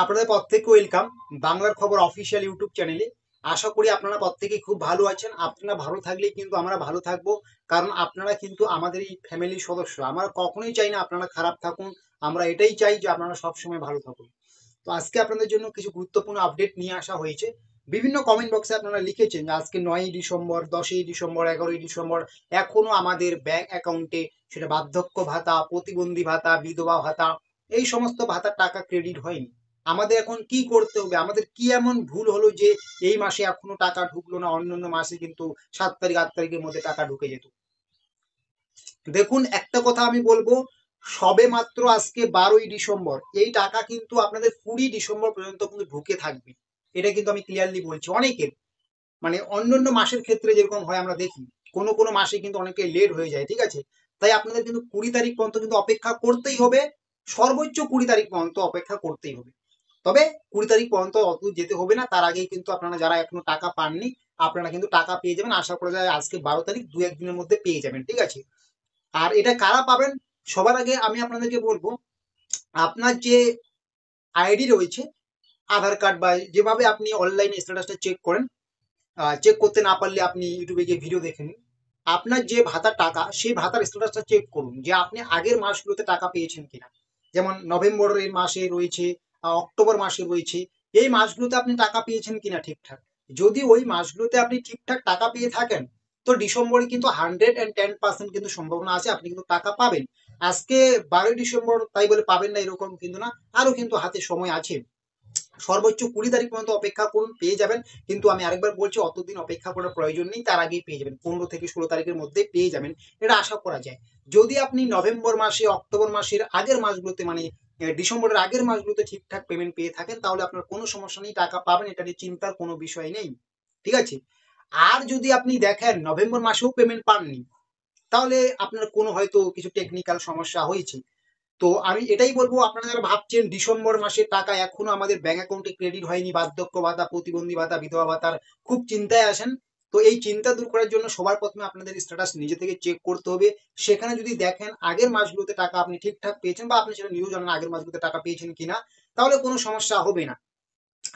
আপনাদের প্রত্যেককে ওয়েলকাম বাংলার খবর অফিসিয়াল ইউটিউব চ্যানেলে। আশা করি আপনারা প্রত্যেকেই খুব ভালো আছেন। আপনারা ভালো থাকলেই কিন্তু আমরা ভালো থাকবো, কারণ আপনারা কিন্তু আমাদের এই ফ্যামিলির সদস্য। আমরা কখনোই চাই না আপনারা খারাপ থাকুন, আমরা এটাই চাই যে আপনারা সবসময় ভালো থাকুন। তো আজকে আপনাদের জন্য কিছু গুরুত্বপূর্ণ আপডেট নিয়ে আসা হয়েছে। বিভিন্ন কমেন্ট বক্সে আপনারা লিখেছেন যে আজকে 9ই ডিসেম্বর, 10ই ডিসেম্বর, 11ই ডিসেম্বর এখনো আমাদের ব্যাংক অ্যাকাউন্টে সেটা বার্ধক্য ভাতা, প্রতিবন্ধী ভাতা, বিধবা ভাতা, এই সমস্ত ভাতার টাকা ক্রেডিট হয়নি। আমাদের এখন কি করতে হবে? আমাদের কি এমন ভুল হলো যে এই মাসে এখনো টাকা ঢুকলো না? অন্যান্য মাসে কিন্তু 7 তারিখ 8 তারিখের মধ্যে টাকা ঢুকে যেত। দেখুন, একটা কথা আমি বলবো, সবে মাত্র আজকে 12ই ডিসেম্বর, এই টাকা কিন্তু আপনাদের 20 ডিসেম্বর পর্যন্ত কিন্তু ঢুকে থাকবে। এটা কিন্তু আমি ক্লিয়ারলি বলছি। অনেকের মানে অন্যান্য মাসের ক্ষেত্রে যেরকম হয় আমরা দেখি, কোনো কোনো মাসে কিন্তু অনেকে লেট হয়ে যায়, ঠিক আছে? তাই আপনাদের কিন্তু 20 তারিখ পর্যন্ত কিন্তু অপেক্ষা করতেই হবে। সর্বোচ্চ 20 তারিখ পর্যন্ত অপেক্ষা করতেই হবে। তবে 20 তারিখ পর্যন্ত অত যেতে হবে না, তার আগেই কিন্তু আপনারা যারা এখনো টাকা পাননি, আপনারা কিন্তু টাকা পেয়ে যাবেন। আশা করা যায় আজকে 12 তারিখ, 2-1 দিনের মধ্যে পেয়ে যাবেন, ঠিক আছে? আর এটা কারা পাবেন? সবার আগে আমি আপনাদেরকে বলবো, আপনার যে আইডি রয়েছে, আধার কার্ড বা যেভাবে আপনি অনলাইনে স্ট্যাটাসটা চেক করেন, চেক করতে না পারলে আপনি ইউটিউবে গিয়ে ভিডিও দেখে নিন। আপনার যে ভাতার টাকা, সেই ভাতার স্ট্যাটাসটা চেক করুন যে আপনি আগের মাসগুলোতে টাকা পেয়েছেন কিনা। যেমন নভেম্বরের মাসে রয়েছে, অক্টোবর মাসে রয়েছে, এই মাসগুলোতে আপনি টাকা পেয়েছেন কিনা ঠিকঠাক। যদি ওই মাসগুলোতে আপনি ঠিকঠাক টাকা পেয়ে থাকেন, তো ডিসেম্বরে কিন্তু 110% কিন্তু সম্ভাবনা আছে আপনি কিন্তু টাকা পাবেন। আজকে 12ই ডিসেম্বর তাই বলে পাবেন না এরকম কিন্তু না, আরো কিন্তু হাতে সময় আছে। সর্বোচ্চ 20 তারিখ পর্যন্ত অপেক্ষা করুন, পেয়ে যাবেন। কিন্তু আমি আরেকবার বলছি, অতদিন অপেক্ষা করার প্রয়োজন নেই, তার আগেই পেয়ে যাবেন। 15 থেকে 16 তারিখের মধ্যে পেয়ে যাবেন, এটা আশা করা যায়। যদি আপনি নভেম্বর মাসে, অক্টোবর মাসের আগের মাসগুলোতে, মানে ডিসেম্বরের আগের মাসগুলোতে ঠিকঠাক পেমেন্ট পেয়ে থাকেন, তাহলে আপনার কোনো সমস্যা নেই, টাকা পাবেন, এটা নিয়ে চিন্তার কোনো বিষয় নেই, ঠিক আছে? আর যদি আপনি দেখেন নভেম্বর মাসেও পেমেন্ট পাননি, তাহলে আপনার কোনো হয়তো কিছু টেকনিক্যাল সমস্যা হয়েছে। তো আমি এটাই বলবো, আপনারা যারা ভাবছেন ডিসেম্বর মাসের টাকা এখনো আমাদের ব্যাংক অ্যাকাউন্টে ক্রেডিট হয়নি, বার্ধক্য ভাতা, প্রতিবন্ধী ভাতা, বিধবা ভাতার খুব চিন্তায় আছেন। তো এই চিন্তা দূর করার জন্য সবার প্রথমে আপনাদের স্ট্যাটাস নিজে থেকে চেক করতে হবে। সেখানে যদি দেখেন আগের মাসগুলোতে টাকা আপনি ঠিকঠাক পেয়েছেন, বা আপনি সেটা নিউজ জানেন আগের মাসগুলোতে টাকা পেয়েছেন কিনা, তাহলে কোনো সমস্যা হবে না।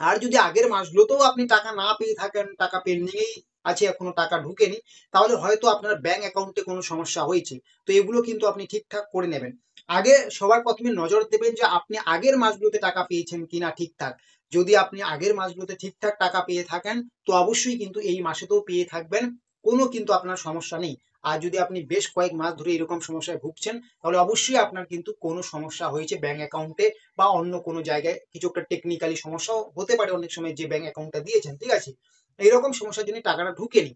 আর যদি আগের মাসগুলোতেও আপনি টাকা না পেয়ে থাকেন, টাকা পেন্ডিং এই আছে, এখনো টাকা ঢুকেনি, তাহলে হয়তো আপনার ব্যাংক অ্যাকাউন্টে কোনো সমস্যা হয়েছে। তো এগুলো কিন্তু আপনি ঠিকঠাক করে নেবেন। আগে সবার প্রথমে নজর দেবেন যে আপনি আগের মাসগুলোতে টাকা পেয়েছেন কিনা ঠিকঠাক। যদি আপনি আগের মাসগুলোতে ঠিকঠাক টাকা পেয়ে থাকেন, তো অবশ্যই কিন্তু এই মাসেতেও পেয়ে থাকবেন, কোনো কিন্তু আপনার সমস্যা নেই। আর যদি আপনি বেশ কয়েক মাস ধরে এরকম সমস্যায় ভুগছেন, তাহলে অবশ্যই আপনার কিন্তু কোনো সমস্যা হয়েছে ব্যাংক অ্যাকাউন্টে, বা অন্য কোনো জায়গায় কিছু একটা টেকনিক্যালি সমস্যাও হতে পারে অনেক সময়, যে ব্যাংক অ্যাকাউন্টটা দিয়েছেন, ঠিক আছে? এইরকম সমস্যার জন্য টাকাটা ঢুকেনি।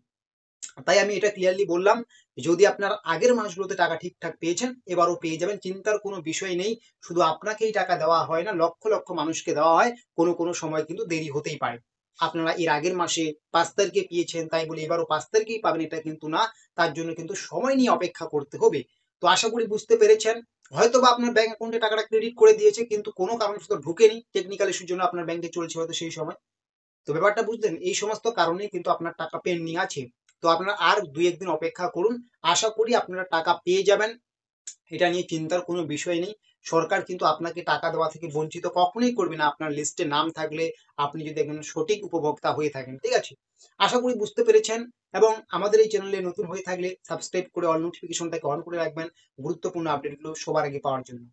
তাই আমি এটা ক্লিয়ারলি বললাম, যদি আপনার আগের মাসগুলোতে টাকা ঠিকঠাক পেয়েছেন, এবারও পেয়ে যাবেন, চিন্তার কোনো বিষয় নেই। শুধু আপনাকেই টাকা দেওয়া হয় না, লক্ষ লক্ষ মানুষকে দেওয়া হয়, কোনো কোনো সময় কিন্তু দেরি হতেই পারে। আপনারা এর আগের মাসে 5 তারিখে পেয়েছেন তাই বলে এবারও 5 তারিখেই পাবেন, এটা কিন্তু না। তার জন্য কিন্তু সময় নিয়ে অপেক্ষা করতে হবে। তো আশা করি বুঝতে পেরেছেন। হয়তো বা আপনার ব্যাংক অ্যাকাউন্টে টাকাটা ক্রেডিট করে দিয়েছে, কিন্তু কোনো কারণবশত ঢুকেনি, টেকনিক্যাল ইস্যুর জন্য আপনার ব্যাংকে চলছে হয়তো সেই সময়। তো ব্যাপারটা বুঝলেন, এই সমস্ত কারণেই কিন্তু আপনার টাকা পেন্ডিং আছে। তো আপনারা আর 2-1 দিন অপেক্ষা করুন, আশা করি আপনারা টাকা পেয়ে যাবেন, এটা নিয়ে চিন্তার কোনো বিষয় নেই। সরকার কিন্তু আপনাকে টাকা দেওয়া থেকে বঞ্চিত কখনোই করবে না, আপনার লিস্টে নাম থাকলে, আপনি যদি একজন সঠিক উপভোক্তা হয়ে থাকেন, ঠিক আছে? আশা করি বুঝতে পেরেছেন। এবং আমাদের এই চ্যানেলে নতুন হয়ে থাকলে সাবস্ক্রাইব করে অল নোটিফিকেশনটাকে অন করে রাখবেন, গুরুত্বপূর্ণ আপডেটগুলো সবার আগে পাওয়ার জন্য।